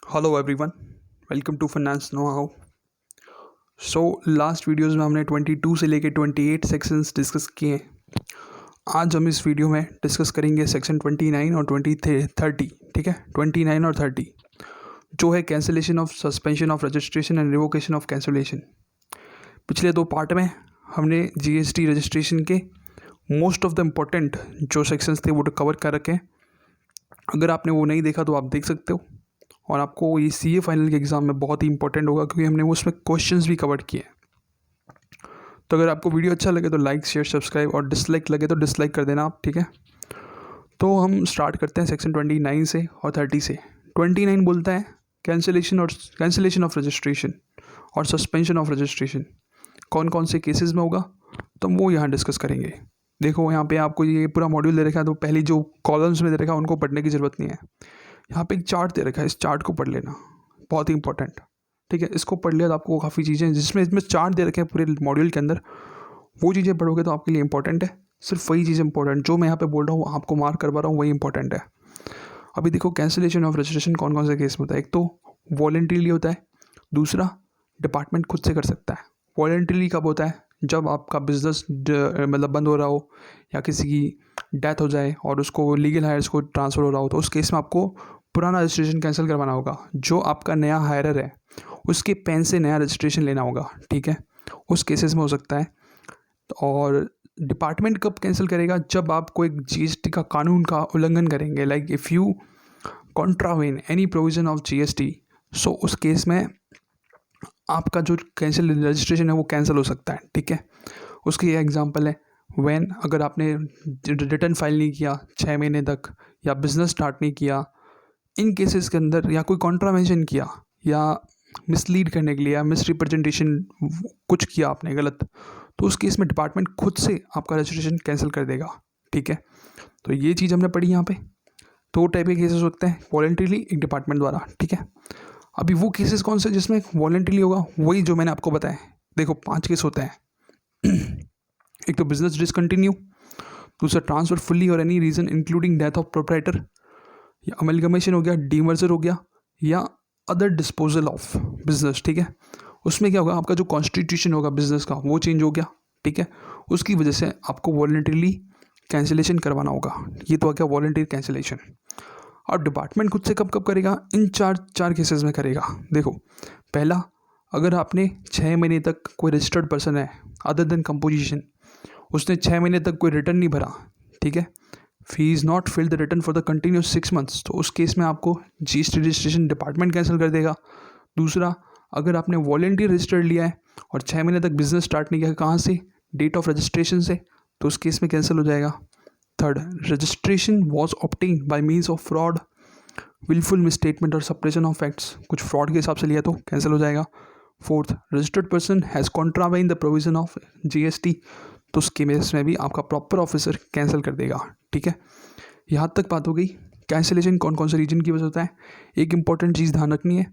Hello everyone, welcome to finance know how. So last videos में हमने 22 से लेके 28 सेक्शंस डिस्कस किए हैं। आज हम इस वीडियो में डिस्कस करेंगे सेक्शन 29 और 30। ठीक है, 29 और 30 जो है cancellation of suspension of registration and revocation of cancellation. पिछले दो पार्ट में हमने जीएसटी रजिस्ट्रेशन के मोस्ट ऑफ द इम्पोर्टेंट जो सेक्शंस थे वो कवर कर रखे हैं। अगर आपने वो नहीं देखा तो आप देख सकते हो, और आपको ये सीए फाइनल के एग्ज़ाम में बहुत ही इंपॉर्टेंट होगा क्योंकि हमने उसमें क्वेश्चंस भी कवर किए हैं। तो अगर आपको वीडियो अच्छा लगे तो लाइक शेयर सब्सक्राइब, और डिसलाइक लगे तो डिसलाइक कर देना आप। ठीक है, तो हम स्टार्ट करते हैं सेक्शन 29 से और 30 से। 29 बोलता है कैंसिलेशन ऑफ रजिस्ट्रेशन और सस्पेंशन ऑफ रजिस्ट्रेशन कौन कौन से केसेस में होगा, तो हम वो यहाँ डिस्कस करेंगे। देखो यहाँ पे आपको ये पूरा मॉड्यूल दे रखा है, तो पहली जो कॉलम्स में दे रखा है उनको पढ़ने की ज़रूरत नहीं है। यहाँ पे एक चार्ट दे रखा है, इस चार्ट को पढ़ लेना, बहुत ही इंपॉर्टेंट। ठीक है, इसको पढ़ लिया तो आपको काफ़ी चीज़ें जिसमें इसमें चार्ट दे रखे हैं पूरे मॉड्यूल के अंदर, वो चीज़ें पढ़ोगे तो आपके लिए इंपॉर्टेंट है। सिर्फ वही चीज़ इंपॉर्टेंट जो मैं यहाँ पे बोल रहा हूँ, आपको मार्क करवा रहा हूँ, वही इंपॉर्टेंट है। अभी देखो कैंसिलेशन ऑफ रजिस्ट्रेशन कौन कौन से केस में होता है। एक तो वॉलेंटरीली होता है, दूसरा डिपार्टमेंट खुद से कर सकता है। वॉलेंटरीली कब होता है? जब आपका बिजनेस मतलब बंद हो रहा हो या किसी की डेथ हो जाए और उसको लीगल हायर्स को ट्रांसफ़र हो रहा हो, तो उस केस में आपको पुराना रजिस्ट्रेशन कैंसिल करवाना होगा। जो आपका नया हायरर है उसके पेन से नया रजिस्ट्रेशन लेना होगा। ठीक है, उस केसेस में हो सकता है। और डिपार्टमेंट कब कैंसिल करेगा? जब आप कोई जीएसटी का कानून का उल्लंघन करेंगे, like if you contravene any provision of GST, so उस केस में आपका जो कैंसिल रजिस्ट्रेशन है वो कैंसिल हो सकता है। ठीक है, उसकी ये एग्जांपल है व्हेन अगर आपने रिटर्न फाइल नहीं किया 6 महीने तक, या बिज़नेस स्टार्ट नहीं किया, इन केसेस के अंदर, या कोई कॉन्ट्रावेंशन किया, या मिसलीड करने के लिए, या मिस रिप्रेजेंटेशन कुछ किया आपने गलत, तो उस केस में डिपार्टमेंट खुद से आपका रजिस्ट्रेशन कैंसिल कर देगा। ठीक है, तो ये चीज़ हमने पढ़ी यहाँ पे। दो टाइप के केसेस होते हैं, वॉलेंटरीली, एक डिपार्टमेंट द्वारा। ठीक है, अभी वो केसेस कौन से जिसमें वॉलेंटरीली होगा, वही जो मैंने आपको बताया। देखो 5 केस होते हैं। एक तो बिजनेस डिसकंटिन्यू, दूसरा ट्रांसफर फुल्ली और any reason including death of proprietor, या अमेलगमेशन हो गया, डीमर्जर हो गया, या अदर डिस्पोजल ऑफ बिजनेस। ठीक है, उसमें क्या होगा, आपका जो कॉन्स्टिट्यूशन होगा बिजनेस का वो चेंज हो गया। ठीक है, उसकी वजह से आपको वॉलेंटरीली कैंसिलेशन करवाना होगा। ये तो आ गया वॉलेंटरी कैंसिलेशन। अब डिपार्टमेंट खुद से कब कब करेगा? इन चार केसेस में करेगा। देखो, पहला, अगर आपने 6 महीने तक कोई रजिस्टर्ड पर्सन है अदर देन कंपोजिशन, उसने 6 महीने तक कोई रिटर्न नहीं भरा, ठीक है, fee is not filled the return for the continuous 6 months, तो उस केस में आपको जीएसटी रजिस्ट्रेशन डिपार्टमेंट कैंसिल कर देगा। दूसरा, अगर आपने वॉलेंटरी रजिस्टर्ड लिया है और 6 महीने तक बिजनेस स्टार्ट नहीं किया, कहाँ से? डेट ऑफ रजिस्ट्रेशन से, तो उस केस में कैंसिल हो जाएगा। Third, registration was obtain by means of fraud, wilful misstatement और सप्रेशन ऑफ फैक्ट्स, कुछ फ्रॉड के हिसाब से लिया तो कैंसिल हो जाएगा। Fourth, registered person has contravene the provision of GST, तो उस केस में भी आपका प्रॉपर ऑफिसर कैंसिल कर देगा। ठीक है, यहाँ तक बात हो गई। कैंसिलेशन कौन कौन से रीजन की वजह से होता है। एक इंपॉर्टेंट चीज़ ध्यान रखनी है,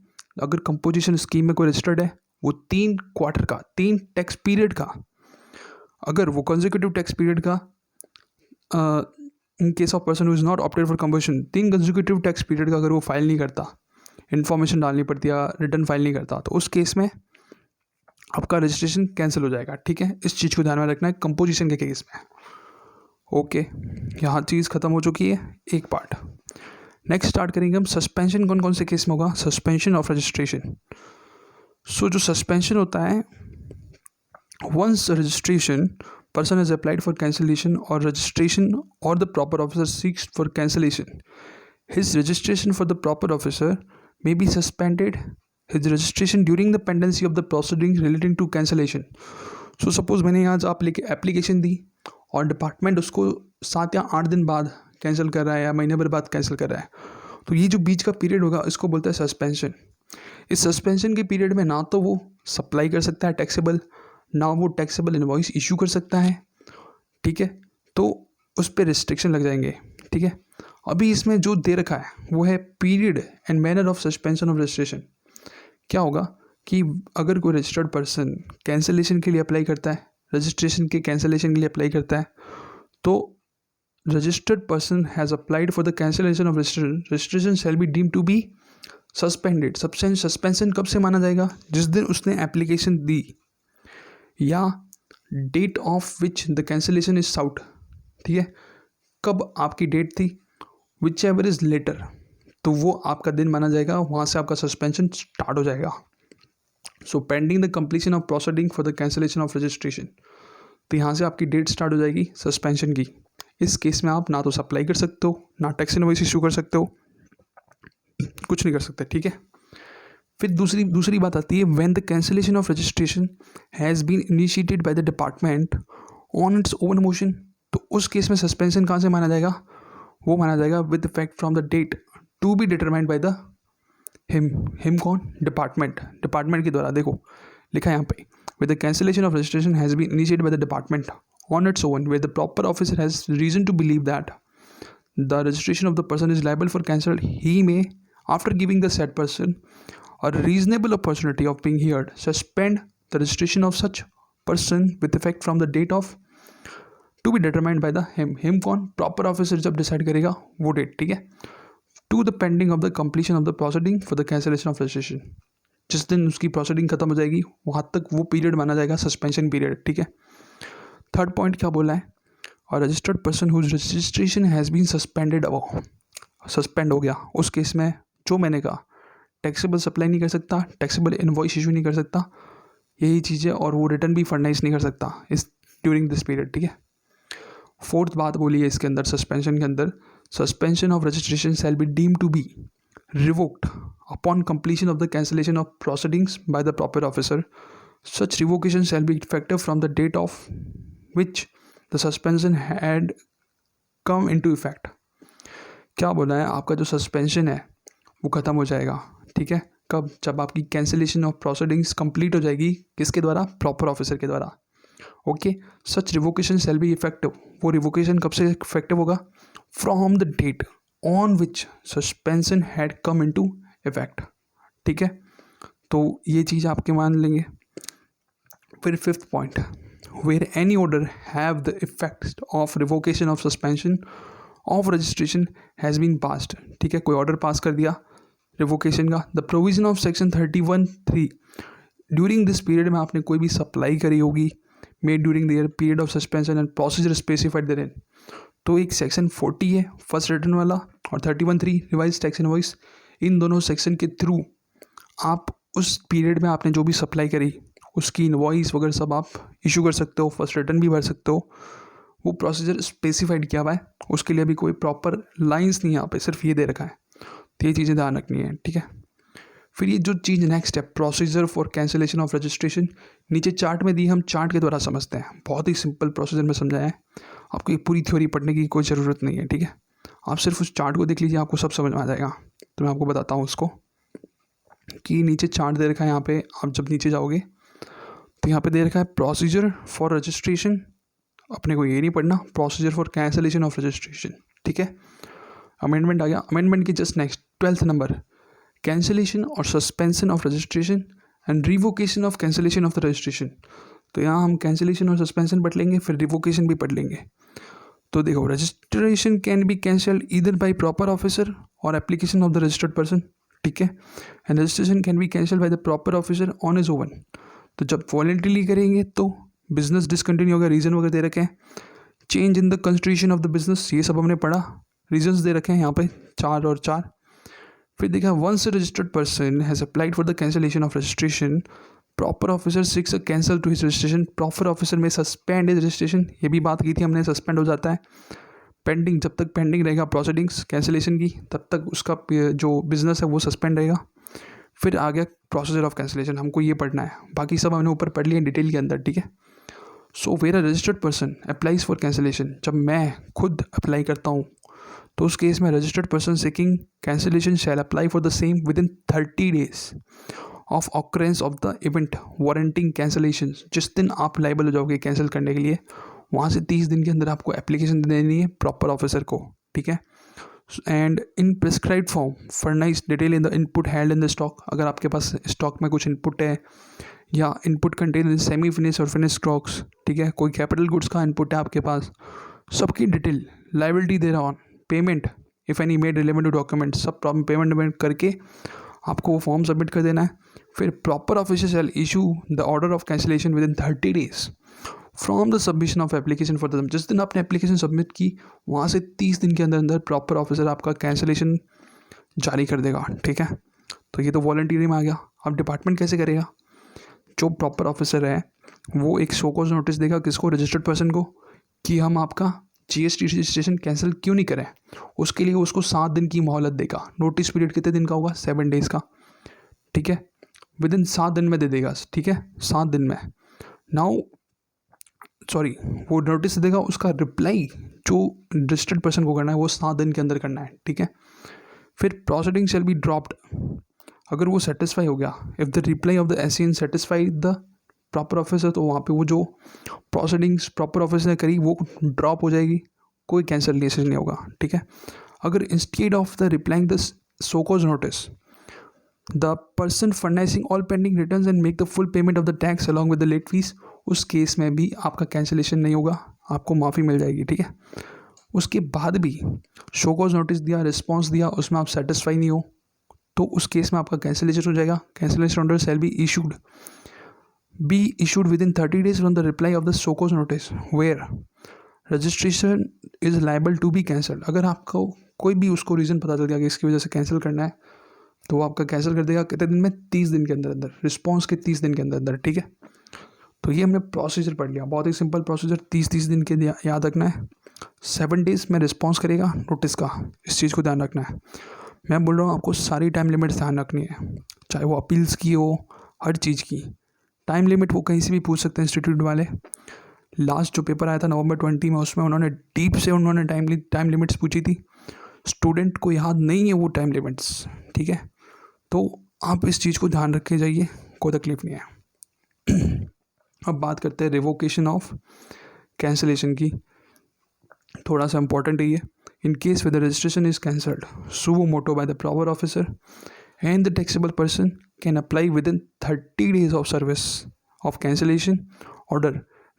अगर कंपोजिशन स्कीम में कोई रजिस्टर्ड है, वो 3 क्वार्टर का, 3 टैक्स पीरियड का, अगर वो कंसेक्यूटिव टैक्स पीरियड का, इन case of person who is not opted for composition, 3 consecutive tax period का अगर वो फाइल नहीं करता, इन्फॉर्मेशन डालनी पड़ती है, रिटर्न फाइल नहीं करता, तो उस केस में आपका रजिस्ट्रेशन कैंसिल हो जाएगा। ठीक है, इस चीज़ को ध्यान में रखना है कंपोजिशन के केस में। ओके, यहाँ चीज़ ख़त्म हो चुकी है, एक पार्ट। नेक्स्ट स्टार्ट करेंगे हम सस्पेंशन कौन कौन से केस में होगा। Suspension of registration. सो जो सस्पेंशन होता है, once registration person has applied for cancellation or registration or the proper officer seeks for cancellation, his registration for the proper officer may be suspended, his registration during the pendency of the proceedings relating to cancellation. So suppose मैंने आज आप लेके application दी और department उसको 7 या 8 दिन बाद cancel कर रहा है, या महीने भर बाद कैंसिल कर रहा है, तो ये जो बीच का पीरियड होगा इसको बोलते हैं सस्पेंशन। इस सस्पेंशन के पीरियड में ना तो वो सप्लाई कर सकता है टैक्सेबल, ना वो टैक्सेबल इनवॉइस इशू कर सकता है। ठीक है, तो उस पर रिस्ट्रिक्शन लग जाएंगे। ठीक है, अभी इसमें जो दे रखा है वो है period and manner of suspension of registration. क्या होगा कि अगर कोई रजिस्टर्ड पर्सन कैंसिलेशन के लिए अप्लाई करता है, रजिस्ट्रेशन के कैंसिलेशन के लिए अप्लाई करता है, तो registered person has applied for the cancellation of registration, registration shall be deemed to be suspended, suspension कब से माना जाएगा? जिस दिन उसने एप्लीकेशन दी या date of which the cancellation is out, ठीक है, कब आपकी डेट थी, विच एवर इज लेटर, तो वो आपका दिन माना जाएगा, वहाँ से आपका सस्पेंशन स्टार्ट हो जाएगा। So pending the completion of proceeding for the cancellation of registration, तो यहाँ से आपकी डेट स्टार्ट हो जाएगी सस्पेंशन की। इस केस में आप ना तो सप्लाई कर सकते हो, ना टैक्स इनवॉइस इशू कर सकते हो, कुछ नहीं कर सकते, ठीक है। फिर दूसरी बात आती है when the cancellation of registration has been initiated by the department on its own motion, तो उस केस में सस्पेंशन कहाँ से माना जाएगा? वो माना जाएगा with effect from the date to be determined by the him कौन? डिपार्टमेंट के द्वारा। देखो लिखा है यहाँ पे, with the cancellation of registration has been initiated by the department on its own where the proper officer has reason to believe that the registration of the person is liable for cancel, he may, after giving the said person a reasonable opportunity of being heard, suspend the registration of such person with effect from the date of to be determined by the him कौन? Proper officer जब decide करेगा वो date, ठीक है, to the pending of the completion of the proceeding for the cancellation of registration, जिस दिन उसकी proceeding खत्म हो जाएगी वहाँ तक वो पीरियड माना जाएगा सस्पेंशन पीरियड, ठीक है। थर्ड पॉइंट क्या बोला है? और registered person whose registration has been suspended, अब सस्पेंड हो गया, उस केस में जो मैंने कहा टैक्सेबल सप्लाई नहीं कर सकता, टैक्सेबल इनवॉइस इशू नहीं कर सकता, यही चीज़ें, और वो रिटर्न भी फर्नाइज नहीं कर सकता इस ड्यूरिंग दिस पीरियड, ठीक है। फोर्थ बात बोली है इसके अंदर, सस्पेंशन के अंदर, suspension of registration shall be deemed to be revoked upon completion of the cancellation of proceedings by the proper officer, such revocation shall be effective from the date of which the suspension had come into effect। क्या बोला है? आपका जो suspension है वो ख़त्म हो जाएगा, ठीक है, कब? जब आपकी कैंसिलेशन ऑफ प्रोसीडिंग्स कंप्लीट हो जाएगी, किसके द्वारा? प्रॉपर ऑफिसर के द्वारा, okay. Such revocation shall be effective, वो रिवोकेशन कब से इफेक्टिव होगा? From the date on which suspension had come into effect, ठीक है, तो ये चीज़ आपके मान लेंगे। फिर fifth point, where any order have the effect of revocation of suspension of registration has been passed, ठीक है, कोई ऑर्डर पास कर दिया रिवोकेशन का, the provision of section 31(3) during this period में आपने कोई भी सप्लाई करी होगी made during the period of suspension and procedure specified therein, तो एक सेक्शन 40 है फर्स्ट रिटर्न वाला और 31(3) रिवाइज टैक्स इनवॉइस, इन दोनों सेक्शन के थ्रू आप उस पीरियड में आपने जो भी सप्लाई करी उसकी इनवॉइस वगैरह सब आप इशू कर सकते हो, फर्स्ट रिटर्न भी भर सकते हो, वो प्रोसीजर स्पेसिफाइड किया हुआ है, उसके लिए अभी कोई प्रॉपर लाइंस नहीं है यहाँ पे, सिर्फ ये दे रखा है, तो ये चीज़ें ध्यान रखनी है, ठीक है। फिर ये जो चीज़ नेक्स्ट है, procedure for cancellation of registration, नीचे चार्ट में दी, हम चार्ट के द्वारा समझते हैं, बहुत ही सिंपल प्रोसीजर में समझाया है, आपको ये पूरी थ्योरी पढ़ने की कोई ज़रूरत नहीं है, ठीक है, आप सिर्फ उस चार्ट को देख लीजिए, आपको सब समझ में आ जाएगा। तो मैं आपको बताता हूँ उसको, कि नीचे चार्ट दे रखा है, यहाँ पे आप जब नीचे जाओगे तो यहाँ पे दे रखा है प्रोसीजर फॉर रजिस्ट्रेशन, अपने को ये नहीं पढ़ना, procedure for cancellation of registration, ठीक है। अमेंडमेंट आ गया, अमेंडमेंट की just next 12th number, cancellation और suspension of registration and revocation of cancellation of the registration, तो यहाँ हम कैंसिलेशन और सस्पेंशन पढ़ लेंगे, फिर रिवोकेशन भी पढ़ लेंगे। तो देखो, registration can be cancelled either by proper officer और application of the registered person, ठीक है, and registration can be cancelled by the proper officer on his own, तो जब वॉलंटरीली करेंगे तो बिजनेस डिसकंटिन्यू होगा, रीज़न वगैरह दे रखे हैं, change in the constitution of the business, ये सब हमने पढ़ा, रीजंस दे रखे हैं यहाँ पे 4 और 4। फिर देखा, once registered person has applied for the cancellation of registration, proper officer six cancel to his registration, proper officer may suspend his registration, ये भी बात की थी हमने, सस्पेंड हो जाता है, पेंडिंग, जब तक पेंडिंग रहेगा प्रोसीडिंग्स कैंसिलेशन की तब तक उसका जो बिजनेस है वो सस्पेंड रहेगा। फिर आ गया प्रोसीजर ऑफ कैंसिलेशन, हमको ये पढ़ना है, बाकी सब हमने ऊपर पढ़ लिया डिटेल के अंदर, ठीक है। So where a registered person applies for cancellation, जब मैं खुद अप्लाई करता हूँ तो उस केस में registered person seeking cancellation shall apply for the same within 30 days of occurrence of the event warranting cancellation, जिस दिन आप लाइबल हो जाओगे कैंसिल करने के लिए वहाँ से 30 दिन के अंदर आपको एप्लीकेशन देनी है प्रॉपर ऑफिसर को, ठीक है। And in prescribed form furnish detail in the input held in the stock, अगर आपके पास स्टॉक में कुछ इनपुट है या input contain in semi finish और फिनिश स्टॉक्स, ठीक है, कोई कैपिटल गुड्स का इनपुट है आपके पास, सबकी डिटेल, लाइबिलिटी दे रहा on payment if any made relevant to document, सब पेमेंट करके आपको वो फॉर्म सबमिट कर देना है। फिर proper officer shall issue the order of cancellation within 30 days from the submission of application for the, जिस दिन आपने एप्लीकेशन सबमिट की वहाँ से 30 दिन के अंदर अंदर प्रॉपर ऑफिसर आपका कैंसिलेशन जारी कर देगा। ठीक है, तो ये तो वॉलंटियरी में आ गया। अब डिपार्टमेंट कैसे करेगा? जो प्रॉपर ऑफिसर है वो एक शो कॉज नोटिस देगा किसको? रजिस्टर्ड पर्सन को, कि हम आपका जीएसटी रजिस्ट्रेशन कैंसिल क्यों नहीं करें। उसके लिए उसको 7 दिन की मोहलत देगा। नोटिस पीरियड कितने दिन का होगा? 7 days का। ठीक है, विद इन 7 दिन में दे देगा। ठीक है, 7 दिन में। नाउ सॉरी, वो नोटिस देगा, उसका रिप्लाई जो रजिस्टर्ड पर्सन को करना है वो 7 दिन के अंदर करना है। ठीक है, फिर प्रोसीडिंग शैल बी ड्रॉप्ड अगर वो सेटिस्फाई हो गया। If the reply off the Asian satisfy the proper officer, तो वहाँ पे वो जो प्रोसीडिंग्स प्रॉपर ऑफिसर ने करी वो ड्रॉप हो जाएगी, कोई कैंसलेशन नहीं होगा। ठीक है, अगर instead of the replying the show cause notice the person furnishing all pending returns and make the full payment of the tax along with the late fees, उस केस में भी आपका कैंसिलेशन नहीं होगा, आपको माफ़ी मिल जाएगी। ठीक है, उसके बाद भी शो कॉज नोटिस दिया, रिस्पॉन्स दिया, उसमें आप सेटिस्फाई नहीं हो, तो उस केस में आपका कैंसिलेशन हो जाएगा। Cancellation order shall be issued within 30 days from the reply of the so cause notice where registration is liable to be cancelled। अगर आपको कोई भी उसको रीज़न पता चल गया कि इसकी वजह से कैंसिल करना है तो वो आपका कैंसिल कर देगा। कितने दिन में? 30 दिन के अंदर अंदर, रिस्पॉन्स के 30 दिन के अंदर अंदर। ठीक है, तो ये हमने प्रोसीजर पढ़ लिया, बहुत ही सिंपल प्रोसीजर। 30 दिन के याद रखना है। 7 days में रिस्पॉन्स करेगा नोटिस का, इस चीज़ को ध्यान रखना है। मैं बोल रहा हूँ आपको सारी टाइम लिमिट ध्यान रखनी है, चाहे वो अपील्स की हो, हर चीज़ की टाइम लिमिट वो कहीं से भी पूछ सकते हैं इंस्टीट्यूट वाले। लास्ट जो पेपर आया था November 20 में, उसमें उन्होंने डीप से उन्होंने टाइम लिमिट्स पूछी थी। स्टूडेंट को याद नहीं है वो टाइम लिमिट्स। ठीक है, तो आप इस चीज़ को ध्यान रख के जाइए, कोई तकलीफ नहीं है। अब बात करते हैं रिवोकेशन ऑफ कैंसिलेशन की, थोड़ा सा इंपॉर्टेंट है ये। In case with the registration is cancelled suo motu by the proper officer and the taxable person can apply within 30 days of service of cancellation order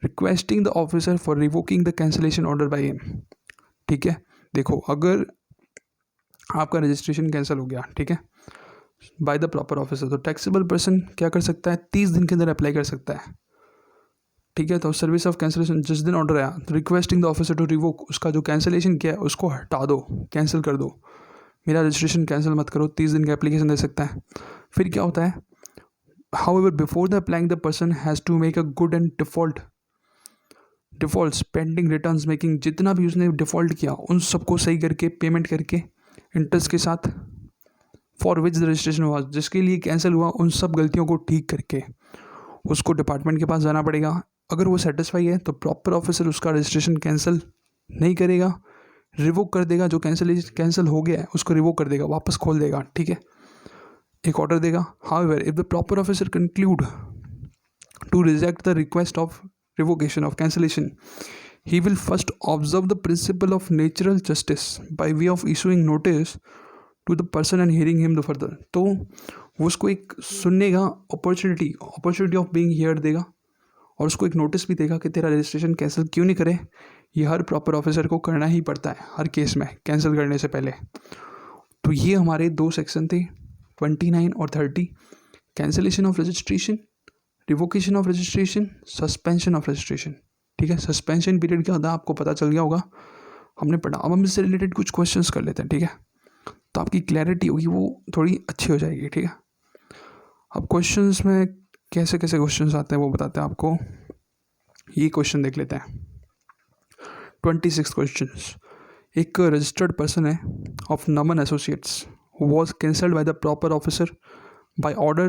requesting the officer for revoking the cancellation order by him। ठीक है, देखो अगर आपका registration cancel हो गया, ठीक है, bye the proper officer, तो टैक्सेबल पर्सन क्या कर सकता है? 30 दिन के अंदर अप्लाई कर सकता है। ठीक है, तो सर्विस ऑफ कैंसिलेशन जिस दिन ऑर्डर आया, requesting the officer to revoke, उसका जो कैंसिलेशन किया है उसको हटा दो, कैंसिल कर दो, मेरा रजिस्ट्रेशन कैंसिल मत करो। 30 दिन का एप्लीकेशन दे सकता है। फिर क्या होता है? However before the applying the person has to make a good and defaults pending returns making, जितना भी उसने डिफ़ॉल्ट किया उन सबको सही करके पेमेंट करके इंटरेस्ट के साथ, फॉर विच द रजिस्ट्रेशन हुआ, जिसके लिए कैंसिल हुआ, उन सब गलतियों को ठीक करके उसको डिपार्टमेंट के पास जाना पड़ेगा। अगर वो सेटिस्फाई है तो प्रॉपर ऑफिसर उसका रजिस्ट्रेशन कैंसिल नहीं करेगा, रिवोक कर देगा। जो कैंसिल हो गया है उसको रिवोक कर देगा, वापस खोल देगा। ठीक है, एक ऑर्डर देगा। However if the proper officer conclude to reject the request of revocation of cancellation, he will first observe the principle of natural justice by way of issuing notice to the person and hearing him the further. तो वो उसको एक सुनने का opportunity of being here देगा, और उसको एक नोटिस भी देगा कि तेरा रजिस्ट्रेशन कैंसिल क्यों नहीं करे। ये हर प्रॉपर ऑफिसर को करना ही पड़ता है हर केस में, कैंसिल करने से पहले। तो ये हमारे 2 सेक्शन थे, 29 और 30, cancellation of registration, revocation of registration, suspension of registration. ठीक है, सस्पेंशन पीरियड क्या होता है आपको पता चल गया होगा, हमने पढ़ा। अब हम इससे रिलेटेड कुछ क्वेश्चंस कर लेते हैं। ठीक है, तो आपकी क्लैरिटी होगी वो थोड़ी अच्छी हो जाएगी। ठीक है, अब क्वेश्चंस में कैसे कैसे क्वेश्चंस आते हैं वो बताते हैं आपको। ये क्वेश्चन देख लेते हैं। 26 क्वेश्चंस। एक रजिस्टर्ड पर्सन है of Naman Associates was cancelled by the proper officer by order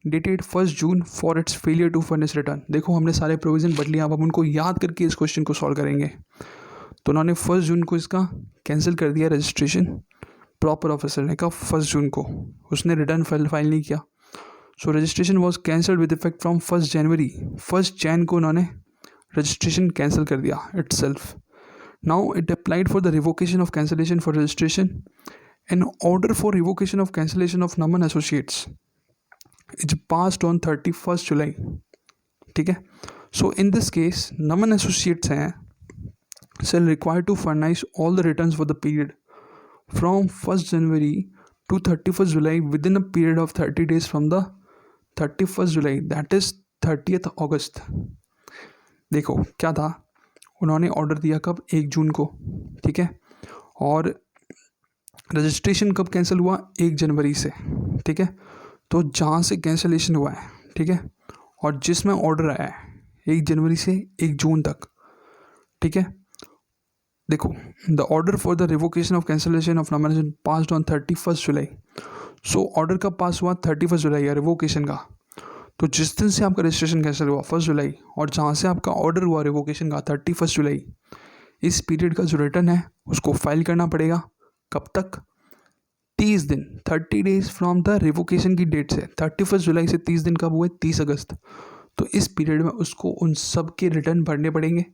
dated 1 June for its failure to furnish return. देखो हमने सारे प्रोविज़न पढ़ लिया, अब हम उनको याद करके इस क्वेश्चन को सॉल्व करेंगे। तो उन्होंने 1 जून को इसका कैंसिल कर दिया रजिस्ट्रेशन, प्रॉपर ऑफिसर ने कहा 1 जून को, उसने रिटर्न फाइल नहीं किया। सो registration was cancelled with effect from 1 जनवरी। 1 जैन को उन्होंने रजिस्ट्रेशन कैंसिल कर दिया itself. Now it applied for the revocation of cancellation for registration. An order for revocation of cancellation of Naman Associates is passed on 31st July. ठीक है, so in this case Naman Associates हैं shall require to furnish all the returns for the period from 1st January to 31st July within a period of 30 days from the 31st July, that is 30th August. देखो क्या था, उन्होंने order दिया कब, 1 जून को, ठीक है, और रजिस्ट्रेशन कब कैंसिल हुआ, 1 जनवरी से, ठीक है। तो जहाँ से कैंसिलेशन हुआ है, ठीक है, और जिसमें ऑर्डर आया है 1 जनवरी से 1 जून तक, ठीक है। देखो, the order for the revocation of cancellation of nomination passed on 31st July. So order कब पास हुआ, 31st जुलाई, या रिवोकेशन का। तो जिस दिन से आपका रजिस्ट्रेशन कैंसिल हुआ 1 जुलाई, और जहाँ से आपका ऑर्डर हुआ रिवोकेशन का 31st जुलाई, इस पीरियड का जो रिटर्न है उसको फाइल करना पड़ेगा। कब तक, 30 दिन, 30 डेज फ्रॉम द रिवोकेशन की डेट से। 31st जुलाई से 30 दिन कब हुए, 30 अगस्त। तो इस पीरियड में उसको उन सब के रिटर्न भरने पड़ेंगे,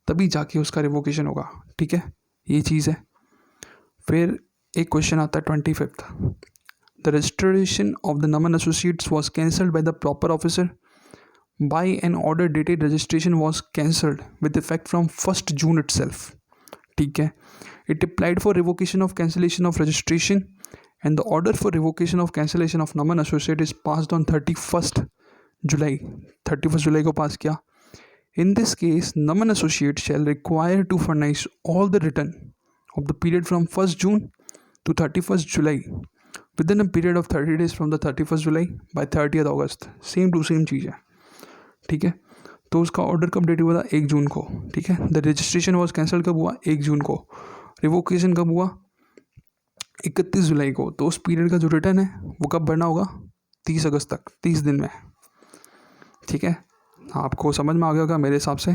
तभी जाके उसका रिवोकेशन होगा, ठीक है, ये चीज़ है। फिर एक क्वेश्चन आता है 25th, the registration of the Naman Associates was cancelled by the proper officer by an order dated registration was cancelled with effect from 1st June itself, ठीक है। It applied for revocation of cancellation of registration and the order for revocation of cancellation of Naman Associate is passed on 31st July. 31st जुलाई को pass किया। In this case, Naman Associates shall require to furnish all the return of the period from 1st June to 31st July within a period of 30 days from the 31st July by 30th August. Same to same चीज़ है, ठीक है। तो उसका order कब date हुआ था, 1 जून को, ठीक है। द रजिस्ट्रेशन वॉज कैंसिल कब हुआ, 1 जून को। रिवोकेशन कब हुआ, 31 जुलाई को। तो उस पीरियड का जो रिटर्न है वो कब भरना होगा, 30 अगस्त तक, 30 दिन में, ठीक है। आपको समझ में आ गया होगा मेरे हिसाब से।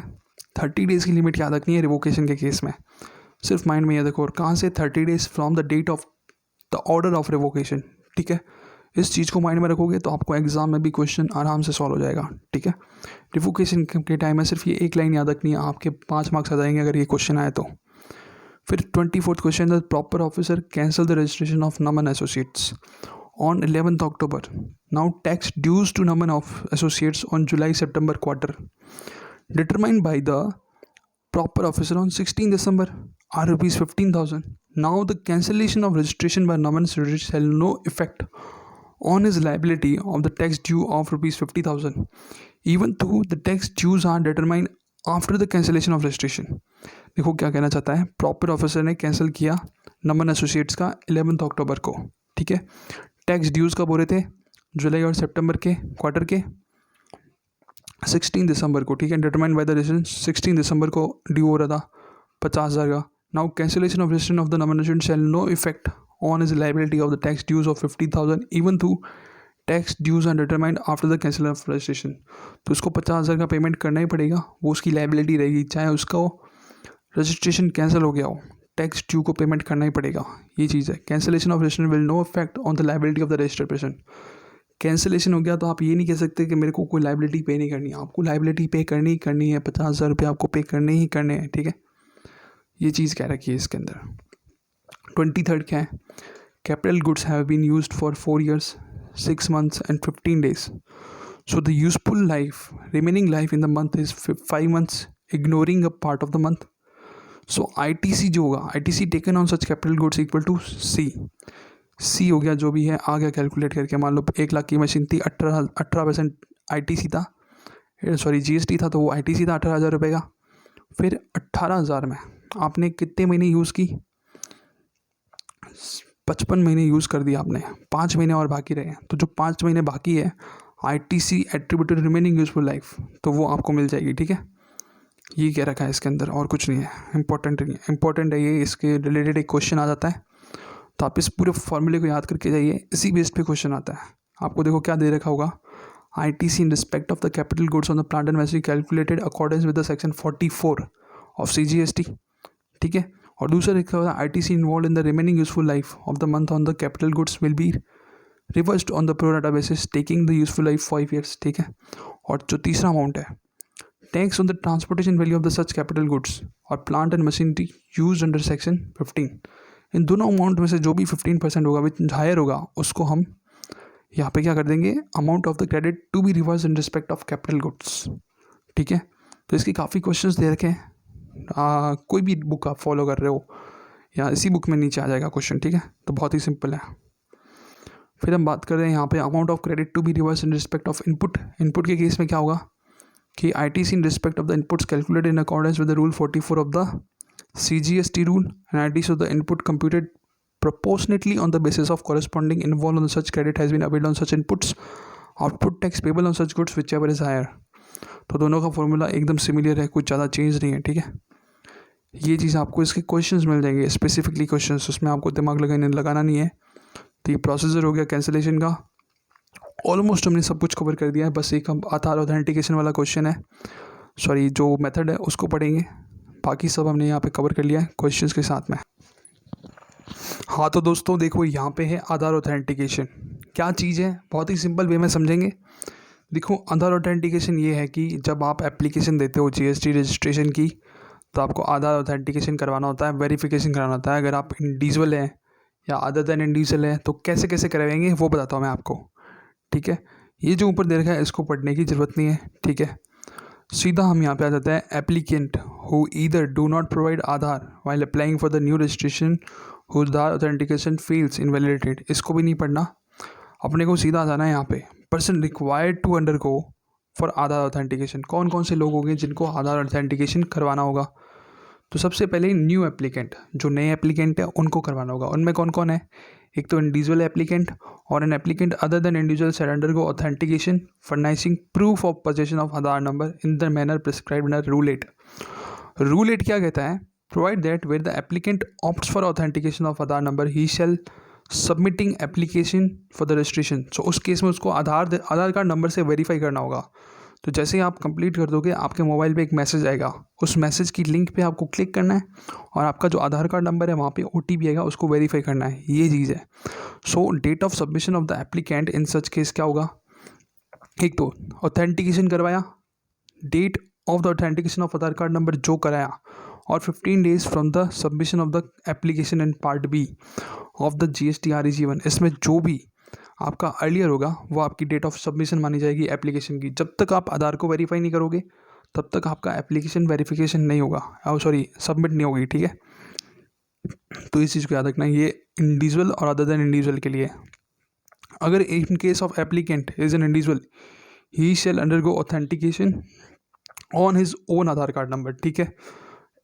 30 डेज़ की लिमिट याद रखनी है रिवोकेशन के केस में, सिर्फ माइंड में याद रखो। और कहाँ से, 30 days from the date of the order of revocation, ठीक है। इस चीज़ को माइंड में रखोगे तो आपको एग्जाम में भी क्वेश्चन आराम से सॉल्व हो जाएगा, ठीक है। रिवोकेशन के टाइम में सिर्फ ये एक लाइन याद रखनी है, आपके 5 मार्क्स आ जाएंगे अगर ये क्वेश्चन आए तो। फिर 24th question, the proper officer cancel the registration of Naman associates on 11th October. Now tax dues to Naman of Associates on July-September quarter determined by the proper officer on 16 December are rupees 15,000. Now the cancellation of registration by Naman Associates shall no effect on his liability of the tax due of rupees 50,000 even though the tax dues are determined after the cancellation of registration. देखो क्या कहना चाहता है, proper officer ने cancel किया नमन associates का 11th अक्टूबर को, ठीक है। टैक्स ड्यूज़ कब हो रहे थे, जुलाई और सितंबर के क्वार्टर के 16 दिसंबर को, ठीक है। डिटरमाइंड बाय द डिसीजन 16 दिसंबर को ड्यू हो रहा था 50,000 का। Now cancellation of registration of the nomination shall no effect on his liability of the tax dues of 50,000 even though tax dues are determined after the cancel of registration. तो उसको 50,000 का payment करना ही पड़ेगा, वो उसकी लायबिलिटी रहेगी, चाहे उसका रजिस्ट्रेशन कैंसिल हो गया हो, टैक्स ड्यू को पेमेंट करना ही पड़ेगा, ये चीज़ है। Cancellation of registration will no effect on the liability of the registered person. Cancellation हो गया तो आप ये नहीं कह सकते कि मेरे को कोई लायबिलिटी पे नहीं करनी है, आपको लायबिलिटी पे करनी ही करनी है, 50,000 रुपये आपको पे करने ही करने हैं, ठीक है। ये चीज़ कह रखी है इसके अंदर। 23rd क्या है, capital goods have been used for 4 years 6 months and 15 days, so the useful life remaining life in the month is 5 months ignoring a part of the month. So ITC जो होगा, ITC taken on such capital goods equal to C हो गया, जो भी है आ गया calculate करके। मान लो 1 लाख की मशीन थी, 18% ITC था, सॉरी GST था, तो वो ITC था 18,000 रुपये का। फिर 18,000 में आपने कितने महीने यूज़ की, 55 महीने यूज़ कर दिया आपने, 5 महीने और बाकी रहे। तो जो 5 महीने बाकी है ITC attributed remaining useful life, तो वो आपको मिल जाएगी, ठीक है। ये क्या रखा है इसके अंदर, और कुछ नहीं है, इंपॉर्टेंट नहीं है, इंपॉर्टेंट है ये, इसके रिलेटेड एक क्वेश्चन आ जाता है, तो आप इस पूरे फॉर्मूले को याद करके जाइए, इसी बेस पे क्वेश्चन आता है। आपको देखो क्या दे रखा होगा, ITC in respect of the capital goods on the plant and machinery calculated according with the section 44 of CGST, ठीक है। और दूसरा लिखा हुआ ITC involve in the remaining useful life of the month on the capital goods will be reversed on the pro data basis taking the useful life 5 years, ठीक है। और जो तीसरा अमाउंट है, tax on the transportation value of the such capital goods और plant and machinery use under section 15, इन दोनों amount में से जो भी 15% होगा विच हायर होगा, उसको हम यहाँ पे क्या कर देंगे, amount of the credit to be reverse in respect of capital goods, ठीक है। तो इसकी काफ़ी क्वेश्चंस दे रखे हैं, कोई भी बुक आप फॉलो कर रहे हो या इसी बुक में नीचे आ जाएगा क्वेश्चन, ठीक है। तो बहुत ही सिंपल है। फिर हम बात कर रहे हैं यहाँ पे amount of credit to be reverse in respect of input. Input के केस में क्या होगा कि ITC in respect of the inputs calculated in accordance with the rule 44 of the CGST rule, and ITC of the input computed proportionately on the basis of corresponding involved on such credit has been availed on such inputs, output tax payable on such goods whichever is higher। तो दोनों का formula एकदम similar है, कुछ ज़्यादा change नहीं है, ठीक है। ये चीज़ आपको इसके क्वेश्चंस मिल जाएंगे, स्पेसिफिकली क्वेश्चंस, उसमें आपको दिमाग लगाना नहीं है। तो ये प्रोसीजर हो गया कैंसिलेशन का, ऑलमोस्ट हमने सब कुछ कवर कर दिया है। बस एक हम आधार ऑथेंटिकेशन वाला क्वेश्चन है, सॉरी जो मेथड है उसको पढ़ेंगे, बाकी सब हमने यहाँ पे कवर कर लिया है क्वेश्चंस के साथ में। हाँ तो दोस्तों देखो, यहाँ पे है आधार ऑथेंटिकेशन। क्या चीज़ है, बहुत ही सिंपल वे में समझेंगे। देखो आधार ऑथेंटिकेशन ये है कि जब आप एप्लीकेशन देते हो GST रजिस्ट्रेशन की, तो आपको आधार ऑथेंटिकेशन करवाना होता है, वेरिफिकेशन कराना होता है। अगर आप इंडिविजुअल हैं या अदर देन इंडिविजुअल हैं तो कैसे कैसे करवाएंगे वो बताता हूँ मैं आपको, ठीक है। ये जो ऊपर दे रखा है इसको पढ़ने की ज़रूरत नहीं है, ठीक है। सीधा हम यहाँ पे आ जाते हैं applicant who either do not provide Aadhaar while applying for the new registration whose Aadhaar authentication fields invalidated. इसको भी नहीं पढ़ना, अपने को सीधा आ जाना है यहाँ पे person required to undergo for Aadhaar authentication. कौन कौन से लोग होंगे जिनको आधार ऑथेंटिकेशन करवाना होगा। तो सबसे पहले न्यू एप्लीकेंट, जो नए एप्लीकेंट है उनको करवाना होगा। उनमें कौन कौन है, एक तो इंडिविजुअल एप्लीकेंट और an applicant other than individual shall undergo authentication furnishing proof of possession of Aadhaar number in the manner prescribed in rule 8। Rule 8 क्या कहता है, provide that where the applicant opts for authentication of Aadhaar number he shall submitting application for the registration. So उस case में उसको आधार card number से verify करना होगा। तो जैसे ही आप कंप्लीट कर दोगे, आपके मोबाइल पे एक मैसेज आएगा, उस मैसेज की लिंक पे आपको क्लिक करना है और आपका जो आधार कार्ड नंबर है वहाँ पे OTP आएगा, उसको वेरीफाई करना है। ये चीज़ है। So date of submission of the applicant in such case क्या होगा, एक तो ऑथेंटिकेशन करवाया, date of the authentication of Aadhaar card number जो कराया, और 15 days from the submission of the application in part B of the GST REG1। इसमें जो भी आपका अर्लियर होगा वो आपकी डेट ऑफ सबमिशन मानी जाएगी एप्लीकेशन की। जब तक आप आधार को वेरीफाई नहीं करोगे तब तक आपका एप्लीकेशन वेरिफिकेशन नहीं होगा, सबमिट नहीं होगी, ठीक है। तो इस चीज़ को याद रखना है, ये इंडिविजुअल और अदर देन इंडिविजुअल के लिए। अगर in case of applicant is an individual he shall undergo authentication on his own Aadhaar card number, ठीक है।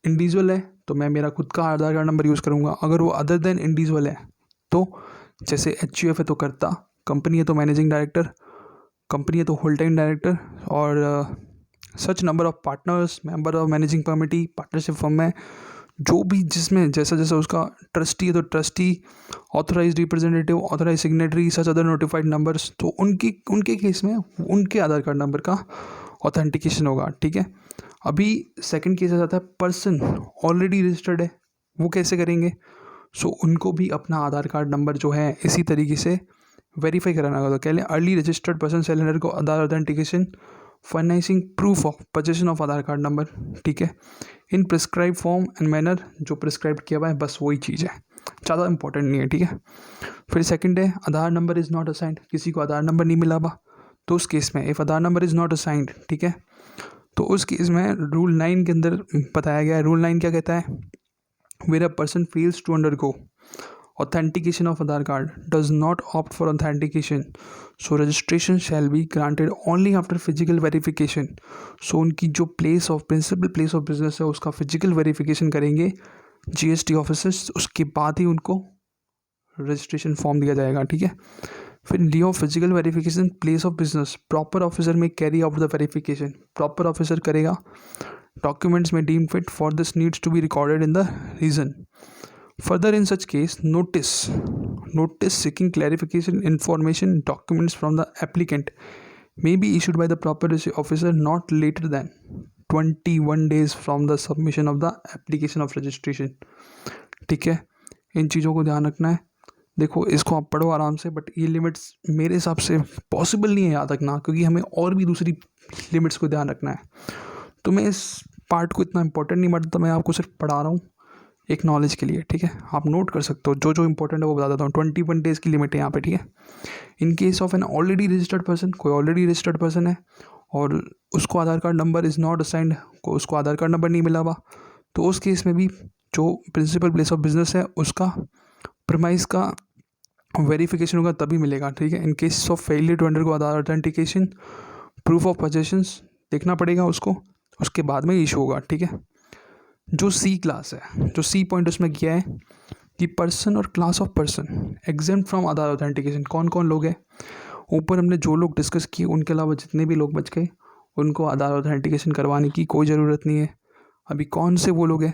इंडिविजुअल है तो मैं मेरा खुद का आधार कार्ड नंबर यूज़ करूँगा। अगर वो अदर देन इंडिविजुअल है तो जैसे HUF है तो करता, कंपनी है तो मैनेजिंग डायरेक्टर, कंपनी है तो होल टाइम डायरेक्टर, और सच number of partners, member of managing committee, partnership firm में जो भी जिसमें जैसा जैसा उसका ट्रस्टी है तो trustee, authorised representative, authorise signatory, such other notified numbers, तो उनके केस में उनके आधार कार्ड नंबर का ऑथेंटिकेशन होगा, ठीक है। अभी सेकंड केस आ जाता है पर्सन ऑलरेडी रजिस्टर्ड है, वो कैसे करेंगे। सो उनको भी अपना आधार कार्ड नंबर जो है इसी तरीके से वेरीफाई कराना होगा। तो कह लें अर्ली रजिस्टर्ड पर्सन सेलेंडर को Aadhaar authentication furnishing proof of possession of Aadhaar card number, ठीक है, in prescribe form and manner, जो प्रिस्क्राइब किया हुआ है, बस वही चीज़ है, ज़्यादा इंपॉर्टेंट नहीं है, ठीक है। फिर सेकंड है आधार नंबर इज़ नॉट असाइंड, किसी को आधार नंबर नहीं मिला हुआ, तो उस केस में if Aadhaar number is not assigned, ठीक है, तो उस केस में रूल 9 के अंदर बताया गया है। रूल 9 क्या कहता है, where a person fails to undergo authentication of Aadhaar card, does not opt for authentication, so registration shall be granted only after physical verification। so उनकी जो प्रिंसिपल प्लेस ऑफ बिजनेस है उसका फिजिकल वेरिफिकेशन करेंगे GST officers, उसके बाद ही उनको registration form दिया जाएगा, ठीक है। फिर लियो physical verification place of business, proper officer may carry out the verification, proper officer करेगा। Documents may deem fit for this needs to be recorded in the region. Further, in such case, notice seeking clarification, information, documents from the applicant may be issued by the proper officer not later than 21 days from the submission of the application of registration, ठीक है। इन चीज़ों को ध्यान रखना है। देखो इसको आप पढ़ो आराम से, बट ये लिमिट्स मेरे हिसाब से पॉसिबल नहीं है याद रखना, क्योंकि हमें और भी दूसरी लिमिट्स को ध्यान रखना है। तो मैं इस पार्ट को इतना इंपॉर्टेंट नहीं मानता, मैं आपको सिर्फ पढ़ा रहा हूँ एक नॉलेज के लिए, ठीक है। आप नोट कर सकते हो, जो जो इंपॉर्टेंट है वो बता देता हूँ। 21 डेज़ की लिमिट है यहाँ पे, ठीक है। In case of an already registered person, कोई ऑलरेडी रजिस्टर्ड पर्सन है और उसको आधार कार्ड नंबर इज़ नॉट असाइंड, उसको आधार कार्ड नंबर नहीं मिला हुआ, तो उस केस में भी जो प्रिंसिपल प्लेस ऑफ बिजनेस है उसका प्रीमाइस का वेरिफिकेशन होगा तभी मिलेगा, ठीक है। In case of failure to undergo Aadhaar authentication, proof of possessions देखना पड़ेगा उसको, उसके बाद में इशू होगा, ठीक है। जो सी क्लास है, जो सी पॉइंट उसमें किया है कि पर्सन और class of person exempt from Aadhaar authentication, कौन कौन लोग हैं। ऊपर हमने जो लोग डिस्कस किए उनके अलावा जितने भी लोग बच गए उनको आधार ऑथेंटिकेशन करवाने की कोई ज़रूरत नहीं है। अभी कौन से वो लोग हैं,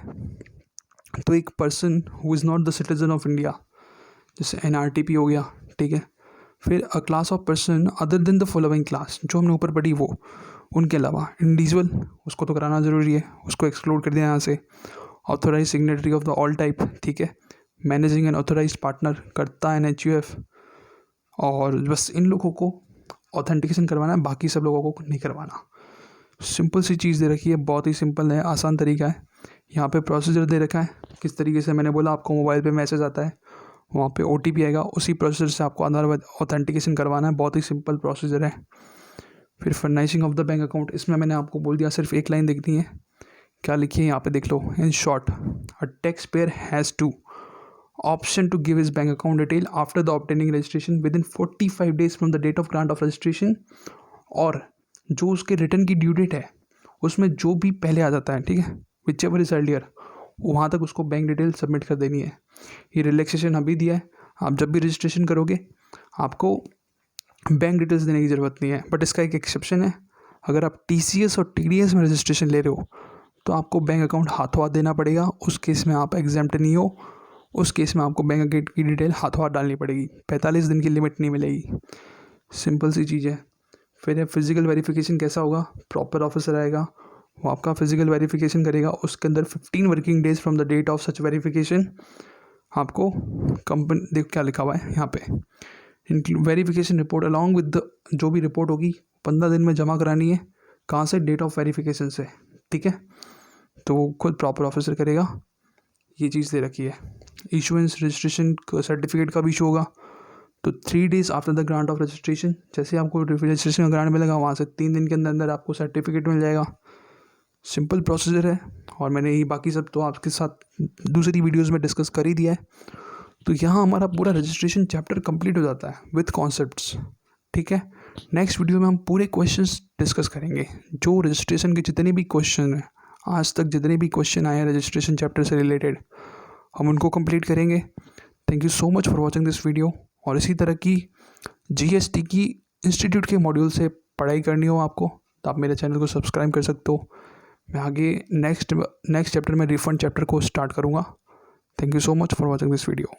तो एक person who is not the citizen of India, जैसे NRTP हो गया, ठीक है। फिर अ class of person other than the following class, जो हमने ऊपर पढ़ी वो, उनके अलावा इंडिविजुअल, उसको तो कराना ज़रूरी है, उसको एक्सक्लूड कर दिया यहाँ से। Authorise signatory of the all type, ठीक है। मैनेजिंग एंड ऑथोराइज पार्टनर करता NHUF, और बस इन लोगों को ऑथेंटिकेशन करवाना है, बाकी सब लोगों को नहीं करवाना। सिंपल सी चीज़ दे रखी है, बहुत ही सिंपल है, आसान तरीका है। यहाँ पे प्रोसीजर दे रखा है किस तरीके से, मैंने बोला आपको मोबाइल पे मैसेज आता है, वहाँ पे OTP आएगा, उसी प्रोसीजर से आपको आधार ऑथेंटिकेशन करवाना है, बहुत ही सिंपल प्रोसीजर है। फिर फर्नाइशिंग ऑफ द बैंक अकाउंट, इसमें मैंने आपको बोल दिया, सिर्फ एक लाइन देखनी है, क्या लिखी है यहाँ पे देख लो। In short, a taxpayer has two option to give his bank account detail after the obtaining registration within 45 days from the date of grant of registration, और जो उसके रिटर्न की ड्यू डेट है उसमें जो भी पहले आ जाता है, ठीक है, विच एवर इज अर्लियर, वहाँ तक उसको बैंक डिटेल सबमिट कर देनी है। ये रिलैक्सेशन अभी दिया है, आप जब भी रजिस्ट्रेशन करोगे आपको बैंक डिटेल्स देने की ज़रूरत नहीं है। बट इसका एक एक्सेप्शन है, अगर आप TCS और TDS में रजिस्ट्रेशन ले रहे हो तो आपको बैंक अकाउंट हाथों हाथ देना पड़ेगा, उस केस में आप एग्जेम्प्ट नहीं हो, उस केस में आपको बैंक अकाउंट की डिटेल हाथों हाथ डालनी पड़ेगी, 45 दिन की लिमिट नहीं मिलेगी। सिंपल सी चीज़ है। फिर फिजिकल वेरिफिकेशन कैसा होगा, प्रॉपर ऑफिसर आएगा, वो आपका फिजिकल वेरिफिकेशन करेगा, उसके अंदर 15 working days from the date of such verification आपको कंपनी, देखो क्या लिखा हुआ है यहाँ पे, verification report along with the, जो भी रिपोर्ट होगी 15 दिन में जमा करानी है। कहाँ से, डेट ऑफ वेरिफिकेशन से, ठीक है। तो वो खुद प्रॉपर ऑफिसर करेगा, ये चीज़ दे रखी है। इशुएंस रजिस्ट्रेशन सर्टिफिकेट का भी इशू होगा, तो 3 days after the grant of registration, जैसे आपको रजिस्ट्रेशन का ग्रांट मिलेगा वहाँ से 3 दिन के अंदर अंदर आपको सर्टिफिकेट मिल जाएगा। सिंपल प्रोसीजर है, और मैंने ये बाकी सब तो आपके साथ दूसरी वीडियोस में डिस्कस कर ही दिया है। तो यहाँ हमारा पूरा रजिस्ट्रेशन चैप्टर कंप्लीट हो जाता है विथ कॉन्सेप्ट्स, ठीक है। नेक्स्ट वीडियो में हम पूरे क्वेश्चंस डिस्कस करेंगे, जो रजिस्ट्रेशन के जितने भी क्वेश्चन हैं, आज तक जितने भी क्वेश्चन आए हैं रजिस्ट्रेशन चैप्टर से रिलेटेड, हम उनको कंप्लीट करेंगे। Thank you so much for watching this video. और इसी तरह की GST की इंस्टीट्यूट के मॉड्यूल से पढ़ाई करनी हो आपको तो आप मेरे चैनल को सब्सक्राइब कर सकते हो। मैं आगे नेक्स्ट चैप्टर में रिफंड चैप्टर को स्टार्ट करूँगा। Thank you so much for watching this video.